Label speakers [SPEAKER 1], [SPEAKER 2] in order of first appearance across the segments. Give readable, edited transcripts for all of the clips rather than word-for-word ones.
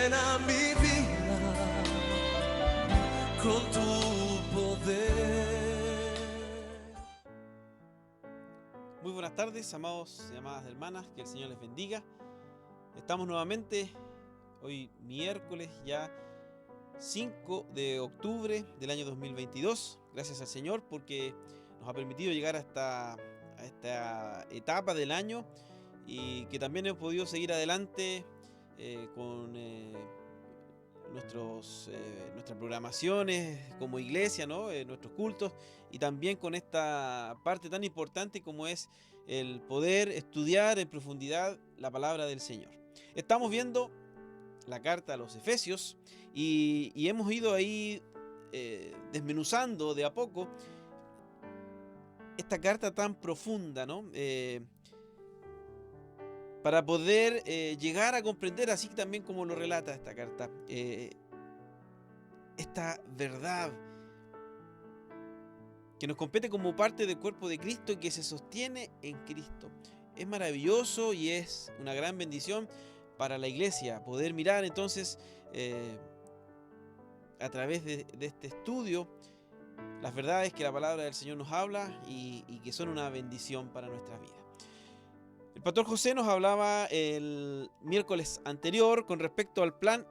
[SPEAKER 1] llena mi vida con tu poder.
[SPEAKER 2] Muy buenas tardes, amados y amadas hermanas, que el Señor les bendiga. Estamos nuevamente, hoy miércoles ya 5 de octubre del año 2022. Gracias al Señor porque nos ha permitido llegar a esta etapa del año y que también hemos podido seguir adelante con nuestras programaciones como iglesia, ¿no? Nuestros cultos, y también con esta parte tan importante como es el poder estudiar en profundidad la palabra del Señor. Estamos viendo la carta a los Efesios y hemos ido ahí desmenuzando de a poco esta carta tan profunda, ¿no? Para poder llegar a comprender, así también como lo relata esta carta, esta verdad que nos compete como parte del cuerpo de Cristo y que se sostiene en Cristo. Es maravilloso y es una gran bendición para la iglesia poder mirar entonces a través de este estudio las verdades que la palabra del Señor nos habla y que son una bendición para nuestras vidas. El pastor José nos hablaba el miércoles anterior con respecto al plan,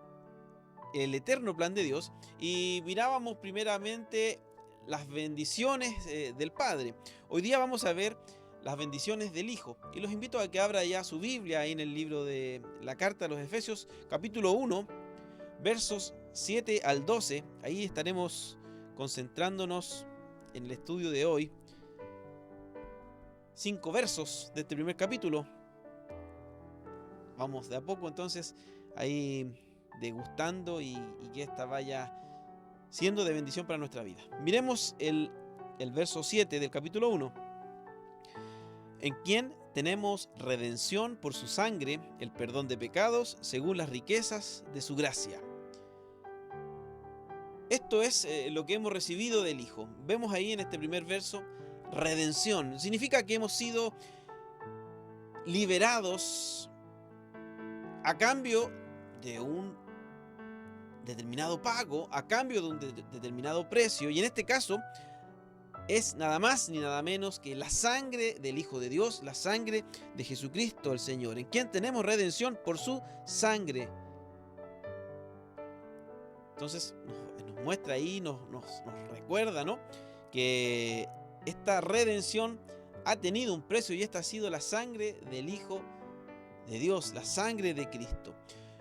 [SPEAKER 2] el eterno plan de Dios, y mirábamos primeramente las bendiciones del Padre. Hoy día vamos a ver las bendiciones del Hijo, y los invito a que abra ya su Biblia ahí en el libro de la carta a los Efesios, capítulo 1, versos 7 al 12. Ahí estaremos concentrándonos en el estudio de hoy. 5 versos de este primer capítulo. Vamos de a poco entonces ahí degustando y que esta vaya siendo de bendición para nuestra vida. Miremos el verso 7 del capítulo 1. En quien tenemos redención por su sangre, el perdón de pecados, según las riquezas de su gracia. Esto es lo que hemos recibido del Hijo. Vemos ahí en este primer verso, redención. Significa que hemos sido liberados a cambio de un determinado pago, a cambio de un determinado precio, y en este caso es nada más ni nada menos que la sangre del Hijo de Dios, la sangre de Jesucristo el Señor, en quien tenemos redención por su sangre. Entonces nos muestra ahí, nos recuerda, ¿no?, que esta redención ha tenido un precio y esta ha sido la sangre del Hijo de Dios, la sangre de Cristo.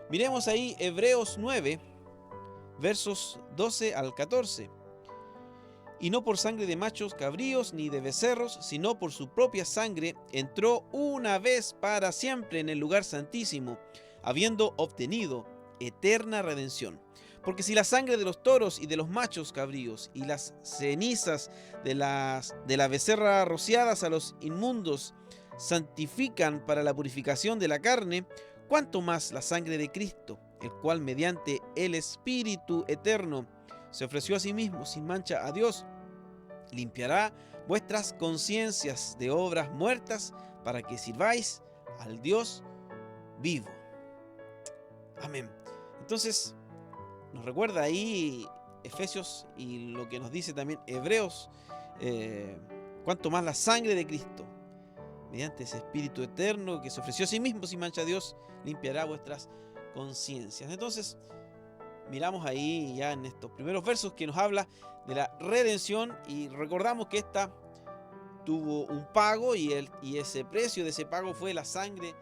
[SPEAKER 2] Miremos ahí Hebreos 9, versos 12 al 14. Y no por sangre de machos cabríos ni de becerros, sino por su propia sangre, entró una vez para siempre en el lugar santísimo, habiendo obtenido eterna redención. Porque si la sangre de los toros y de los machos cabríos y las cenizas de la becerra rociadas a los inmundos santifican para la purificación de la carne, cuánto más la sangre de Cristo, el cual mediante el Espíritu eterno se ofreció a sí mismo sin mancha a Dios, limpiará vuestras conciencias de obras muertas para que sirváis al Dios vivo. Amén. Entonces, nos recuerda ahí Efesios y lo que nos dice también Hebreos, cuanto más la sangre de Cristo, mediante ese Espíritu eterno que se ofreció a sí mismo sin mancha a Dios, limpiará vuestras conciencias. Entonces, miramos ahí ya en estos primeros versos que nos habla de la redención y recordamos que esta tuvo un pago y ese precio de ese pago fue la sangre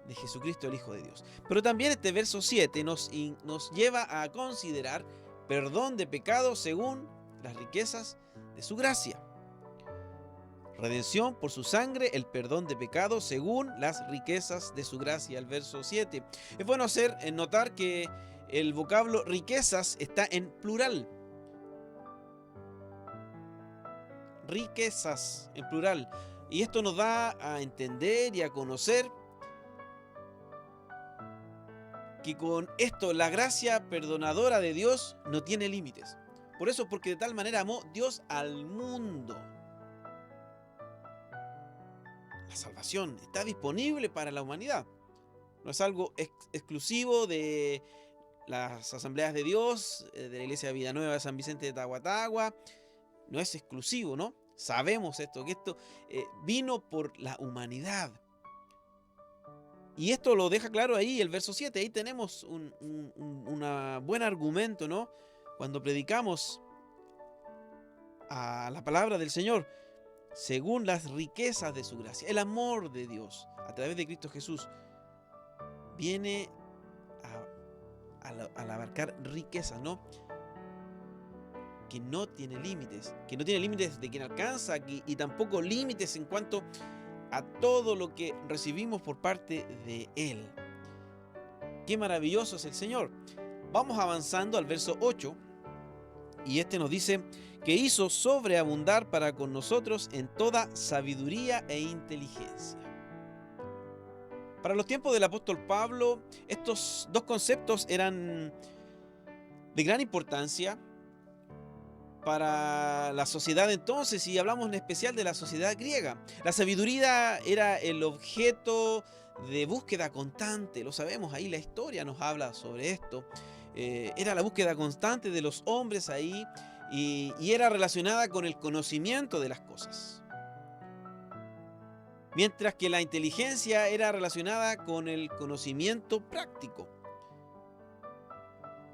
[SPEAKER 2] de Jesucristo, el Hijo de Dios. Pero también este verso 7 nos lleva a considerar perdón de pecados según las riquezas de su gracia. Redención por su sangre, el perdón de pecados según las riquezas de su gracia, el verso 7. Es bueno notar que el vocablo riquezas está en plural. Riquezas en plural. Y esto nos da a entender y a conocer que con esto la gracia perdonadora de Dios no tiene límites. Por eso, porque de tal manera amó Dios al mundo. La salvación está disponible para la humanidad. No es algo exclusivo de las asambleas de Dios, de la Iglesia de Vida Nueva de San Vicente de Tahuatahua, no es exclusivo, ¿no? Sabemos esto, que esto vino por la humanidad. Y esto lo deja claro ahí el verso 7. Ahí tenemos un buen argumento, ¿no? Cuando predicamos a la palabra del Señor, según las riquezas de su gracia, el amor de Dios a través de Cristo Jesús viene al abarcar riquezas, ¿no? Que no tiene límites, de quien alcanza y tampoco límites en cuanto a todo lo que recibimos por parte de Él. Qué maravilloso es el Señor. Vamos avanzando al verso 8 y este nos dice que hizo sobreabundar para con nosotros en toda sabiduría e inteligencia. Para los tiempos del apóstol Pablo, estos dos conceptos eran de gran importancia para la sociedad entonces, y hablamos en especial de la sociedad griega. La sabiduría era el objeto de búsqueda constante, lo sabemos, ahí la historia nos habla sobre esto. Era la búsqueda constante de los hombres ahí y era relacionada con el conocimiento de las cosas. Mientras que la inteligencia era relacionada con el conocimiento práctico.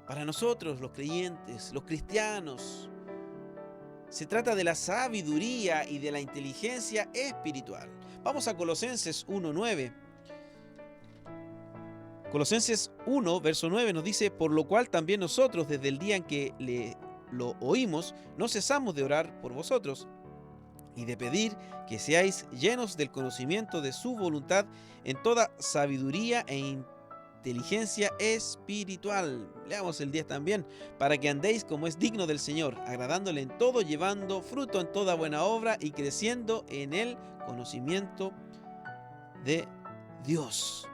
[SPEAKER 2] Para nosotros, los creyentes, los cristianos, se trata de la sabiduría y de la inteligencia espiritual. Vamos a Colosenses 1:9. Colosenses 1, verso 9 nos dice: por lo cual también nosotros, desde el día en que lo oímos, no cesamos de orar por vosotros y de pedir que seáis llenos del conocimiento de su voluntad en toda sabiduría e inteligencia espiritual. Leamos el 10 también. Para que andéis como es digno del Señor, agradándole en todo, llevando fruto en toda buena obra y creciendo en el conocimiento de Dios.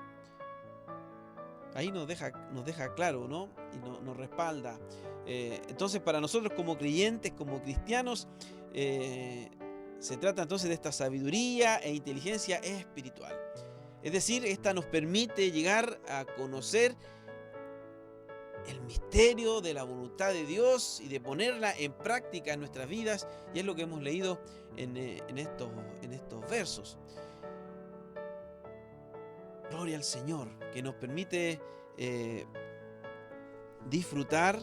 [SPEAKER 2] Ahí nos deja claro, ¿no? Y nos respalda. Entonces, para nosotros como creyentes, como cristianos, se trata entonces de esta sabiduría e inteligencia espiritual. Es decir, esta nos permite llegar a conocer el misterio de la voluntad de Dios y de ponerla en práctica en nuestras vidas, y es lo que hemos leído en estos versos. Gloria al Señor, que nos permite disfrutar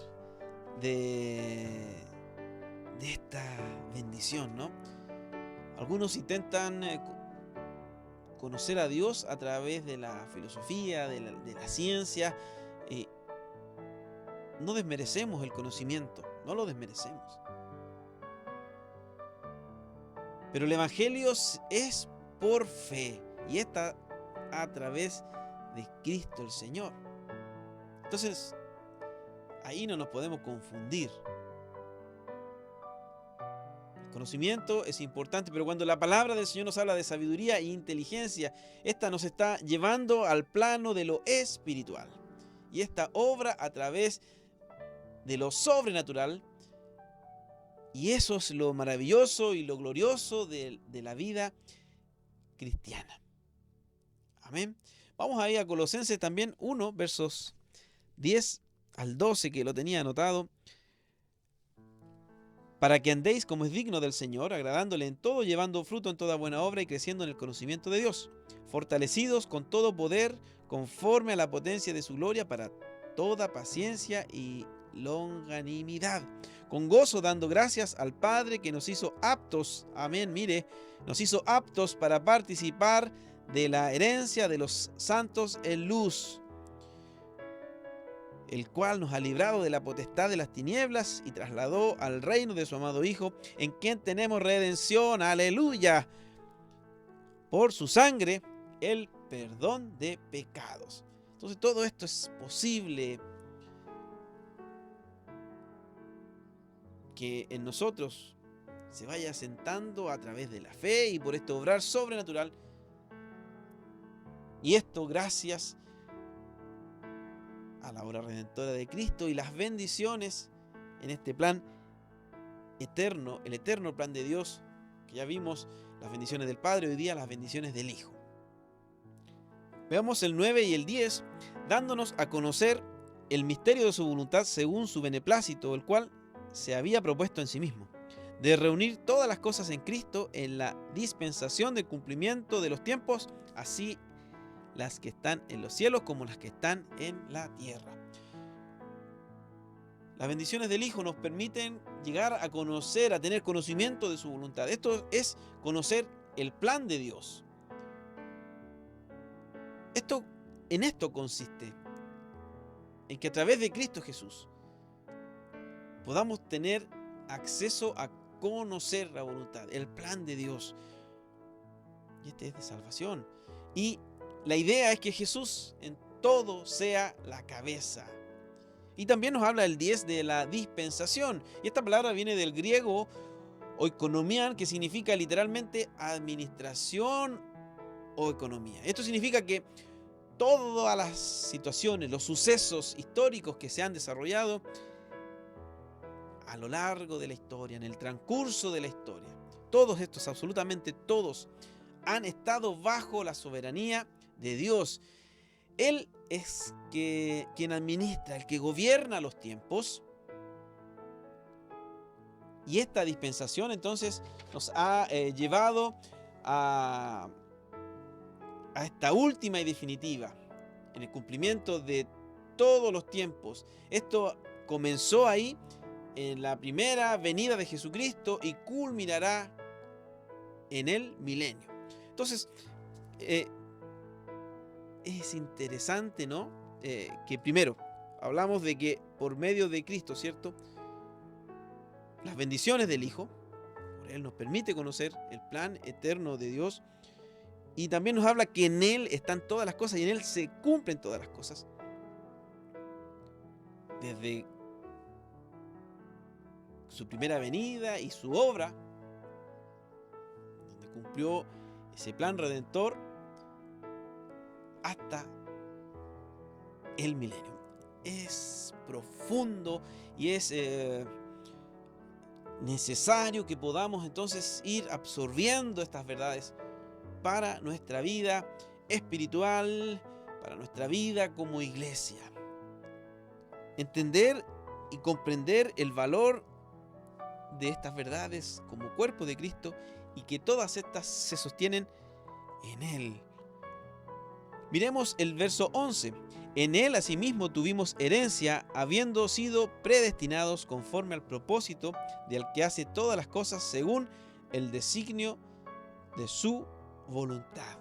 [SPEAKER 2] de esta bendición, ¿no? Algunos intentan conocer a Dios a través de la filosofía, de la ciencia. No desmerecemos el conocimiento, no lo desmerecemos. Pero el Evangelio es por fe, y está a través de Cristo el Señor. Entonces, ahí no nos podemos confundir. Conocimiento es importante, pero cuando la palabra del Señor nos habla de sabiduría e inteligencia, esta nos está llevando al plano de lo espiritual. Y esta obra a través de lo sobrenatural, y eso es lo maravilloso y lo glorioso de la vida cristiana. Amén. Vamos a ir a Colosenses también 1, versos 10 al 12, que lo tenía anotado. Para que andéis como es digno del Señor, agradándole en todo, llevando fruto en toda buena obra y creciendo en el conocimiento de Dios, fortalecidos con todo poder, conforme a la potencia de su gloria, para toda paciencia y longanimidad, con gozo dando gracias al Padre que nos hizo aptos, amén, mire, nos hizo aptos para participar de la herencia de los santos en luz, el cual nos ha librado de la potestad de las tinieblas y trasladó al reino de su amado Hijo, en quien tenemos redención, aleluya, por su sangre, el perdón de pecados. Entonces todo esto es posible que en nosotros se vaya asentando a través de la fe y por esto obrar sobrenatural. Y esto gracias a la obra redentora de Cristo y las bendiciones en este plan eterno, el eterno plan de Dios, que ya vimos las bendiciones del Padre, hoy día las bendiciones del Hijo. Veamos el 9 y el 10, dándonos a conocer el misterio de su voluntad según su beneplácito, el cual se había propuesto en sí mismo, de reunir todas las cosas en Cristo en la dispensación del cumplimiento de los tiempos, así las que están en los cielos como las que están en la tierra. Las bendiciones del Hijo nos permiten llegar a conocer, a tener conocimiento de su voluntad. Esto es conocer el plan de Dios. En esto consiste, en que a través de Cristo Jesús podamos tener acceso a conocer la voluntad, el plan de Dios. Y este es de salvación. Y la idea es que Jesús en todo sea la cabeza. Y también nos habla el 10 de la dispensación. Y esta palabra viene del griego oikonomian, que significa literalmente administración o economía. Esto significa que todas las situaciones, los sucesos históricos que se han desarrollado a lo largo de la historia, en el transcurso de la historia, todos estos, absolutamente todos, han estado bajo la soberanía de Dios. Él es quien administra, el que gobierna los tiempos. Y esta dispensación entonces nos ha llevado a esta última y definitiva, en el cumplimiento de todos los tiempos. Esto comenzó ahí en la primera venida de Jesucristo y culminará en el milenio. Entonces, es interesante, ¿no? Que primero hablamos de que por medio de Cristo, ¿cierto?, las bendiciones del Hijo, por Él nos permite conocer el plan eterno de Dios, y también nos habla que en Él están todas las cosas y en Él se cumplen todas las cosas. Desde su primera venida y su obra, donde cumplió ese plan redentor, hasta el milenio. Es profundo y es necesario que podamos entonces ir absorbiendo estas verdades para nuestra vida espiritual, para nuestra vida como iglesia. Entender y comprender el valor de estas verdades como cuerpo de Cristo, y que todas estas se sostienen en Él. Miremos el verso 11. En Él asimismo tuvimos herencia, habiendo sido predestinados conforme al propósito del que hace todas las cosas según el designio de su voluntad.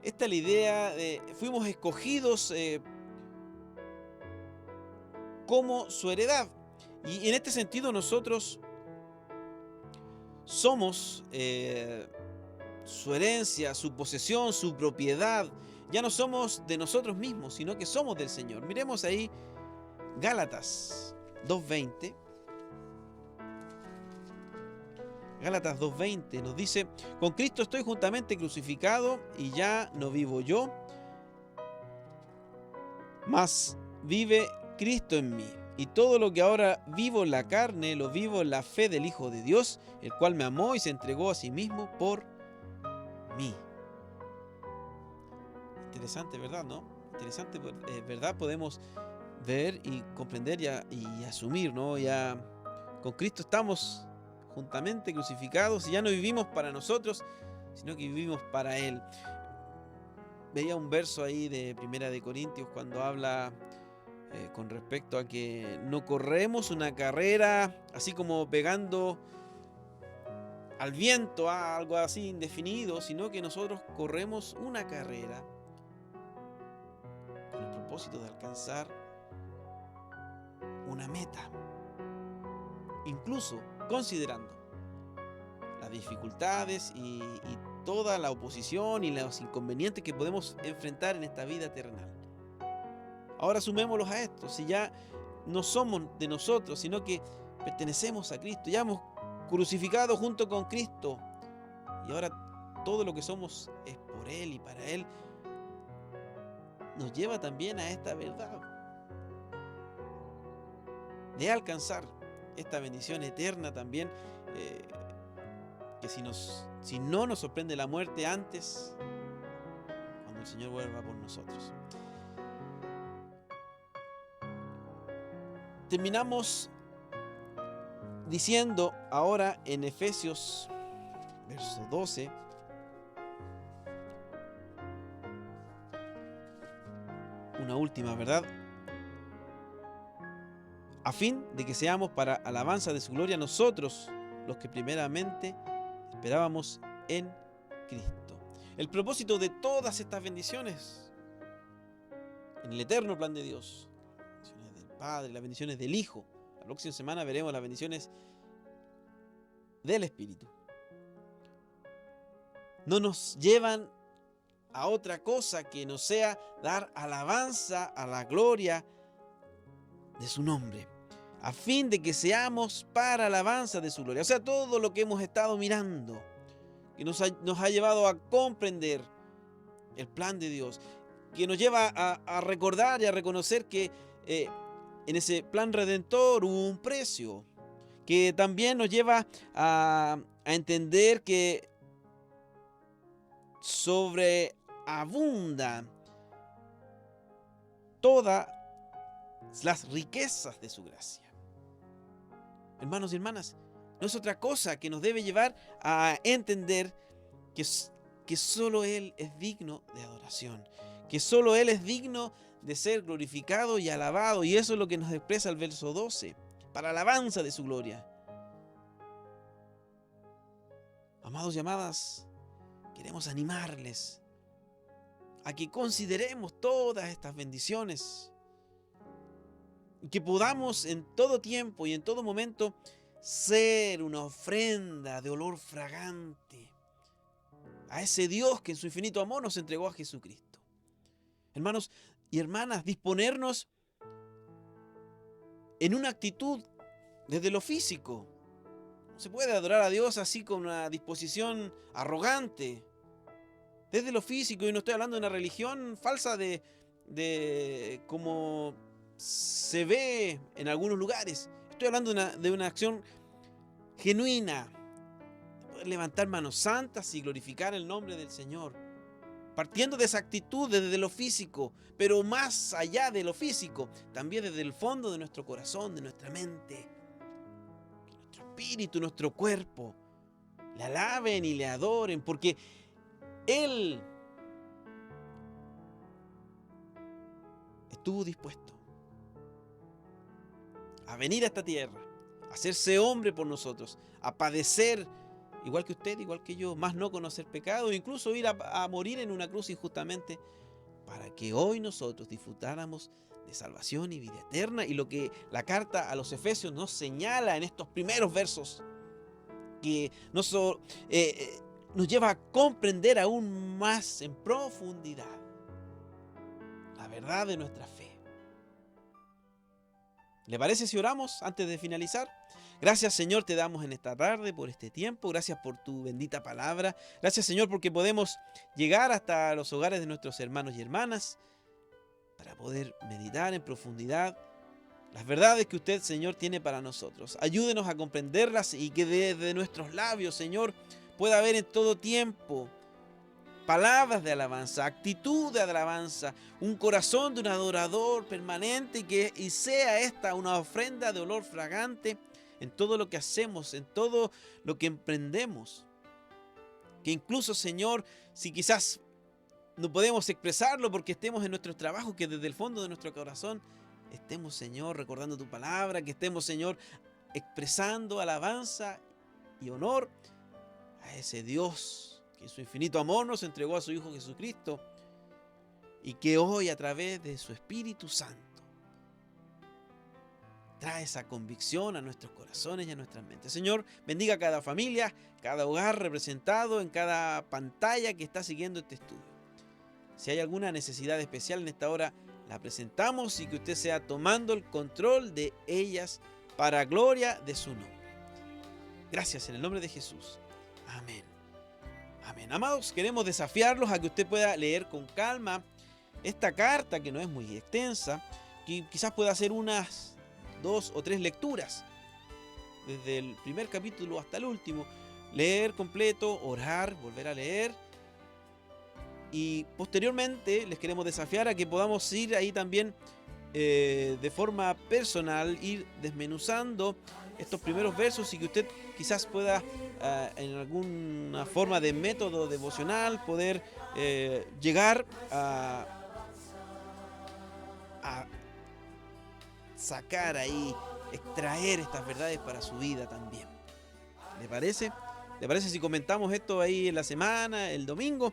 [SPEAKER 2] Esta es la idea de fuimos escogidos como su heredad. Y en este sentido nosotros somos su herencia, su posesión, su propiedad. Ya no somos de nosotros mismos, sino que somos del Señor. Miremos ahí Gálatas 2:20. Gálatas 2:20 nos dice: con Cristo estoy juntamente crucificado, y ya no vivo yo, mas vive Cristo en mí. Y todo lo que ahora vivo en la carne, lo vivo en la fe del Hijo de Dios, el cual me amó y se entregó a sí mismo por mí. Interesante, ¿verdad? ¿No? Interesante, ¿verdad? Podemos ver y comprender y asumir, ¿no? Ya con Cristo estamos juntamente crucificados y ya no vivimos para nosotros, sino que vivimos para Él. Veía un verso ahí de Primera de Corintios cuando habla con respecto a que no corremos una carrera así como pegando al viento, algo así indefinido, sino que nosotros corremos una carrera con el propósito de alcanzar una meta, incluso considerando las dificultades y toda la oposición y los inconvenientes que podemos enfrentar en esta vida terrenal. Ahora sumémoslos a esto. Si ya no somos de nosotros, sino que pertenecemos a Cristo, ya hemos crucificado junto con Cristo, y ahora todo lo que somos es por Él y para Él, nos lleva también a esta verdad de alcanzar esta bendición eterna también, que si no nos sorprende la muerte antes, cuando el Señor vuelva por nosotros. terminamos diciendo ahora en Efesios, verso 12, una última, ¿verdad? A fin de que seamos para alabanza de su gloria nosotros, los que primeramente esperábamos en Cristo. El propósito de todas estas bendiciones en el eterno plan de Dios, las bendiciones del Padre, las bendiciones del Hijo. La próxima semana veremos las bendiciones del Espíritu. No nos llevan a otra cosa que no sea dar alabanza a la gloria de su nombre, a fin de que seamos para alabanza de su gloria. O sea, todo lo que hemos estado mirando, que nos ha llevado a comprender el plan de Dios, que nos lleva a recordar y a reconocer que en ese plan redentor hubo un precio, que también nos lleva a entender que sobreabunda todas las riquezas de su gracia. Hermanos y hermanas, no es otra cosa que nos debe llevar a entender que solo Él es digno de adoración, que solo Él es digno de ser glorificado y alabado, y eso es lo que nos expresa el verso 12, para alabanza de su gloria. Amados y amadas, queremos animarles a que consideremos todas estas bendiciones y que podamos en todo tiempo y en todo momento ser una ofrenda de olor fragante a ese Dios que en su infinito amor nos entregó a Jesucristo. Hermanos y hermanas, disponernos en una actitud desde lo físico. No se puede adorar a Dios así con una disposición arrogante. Desde lo físico, y no estoy hablando de una religión falsa de como se ve en algunos lugares. Estoy hablando de una acción genuina. Poder levantar manos santas y glorificar el nombre del Señor. Partiendo de esa actitud desde lo físico, pero más allá de lo físico, también desde el fondo de nuestro corazón, de nuestra mente, que nuestro espíritu, nuestro cuerpo, le alaben y le adoren, porque Él estuvo dispuesto a venir a esta tierra, a hacerse hombre por nosotros, a padecer igual que usted, igual que yo, más no conocer pecado, incluso ir a morir en una cruz injustamente, para que hoy nosotros disfrutáramos de salvación y vida eterna. Y lo que la carta a los Efesios nos señala en estos primeros versos, que nos lleva a comprender aún más en profundidad la verdad de nuestra fe. ¿Le parece si oramos antes de finalizar? Gracias, Señor, te damos en esta tarde por este tiempo. Gracias por tu bendita palabra. Gracias, Señor, porque podemos llegar hasta los hogares de nuestros hermanos y hermanas para poder meditar en profundidad las verdades que usted, Señor, tiene para nosotros. Ayúdenos a comprenderlas y que desde nuestros labios, Señor, pueda haber en todo tiempo palabras de alabanza, actitud de alabanza, un corazón de un adorador permanente y sea esta una ofrenda de olor fragante en todo lo que hacemos, en todo lo que emprendemos. Que incluso, Señor, si quizás no podemos expresarlo porque estemos en nuestros trabajos, que desde el fondo de nuestro corazón estemos, Señor, recordando tu palabra, que estemos, Señor, expresando alabanza y honor a ese Dios que en su infinito amor nos entregó a su Hijo Jesucristo y que hoy a través de su Espíritu Santo trae esa convicción a nuestros corazones y a nuestras mentes. Señor, bendiga a cada familia, cada hogar representado en cada pantalla que está siguiendo este estudio. Si hay alguna necesidad especial en esta hora, la presentamos y que usted sea tomando el control de ellas para gloria de su nombre. Gracias en el nombre de Jesús. Amén. Amén. Amados, queremos desafiarlos a que usted pueda leer con calma esta carta, que no es muy extensa, que quizás pueda hacer unas 2 o 3 lecturas, desde el primer capítulo hasta el último, leer completo, orar, volver a leer, y posteriormente les queremos desafiar a que podamos ir ahí también de forma personal ir desmenuzando estos primeros versos y que usted quizás pueda en alguna forma de método devocional poder llegar a sacar ahí, extraer estas verdades para su vida también. ¿Le parece? ¿Le parece si comentamos esto ahí en la semana, el domingo?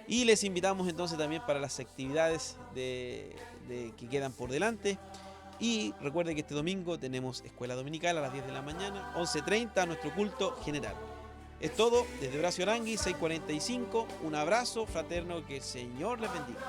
[SPEAKER 2] Y les invitamos entonces también para las actividades que quedan por delante. Y recuerde que este domingo tenemos escuela dominical a las 10 de la mañana, 11:30, nuestro culto general. Es todo desde Horacio Arangui, 645. Un abrazo fraterno, que el Señor les bendiga.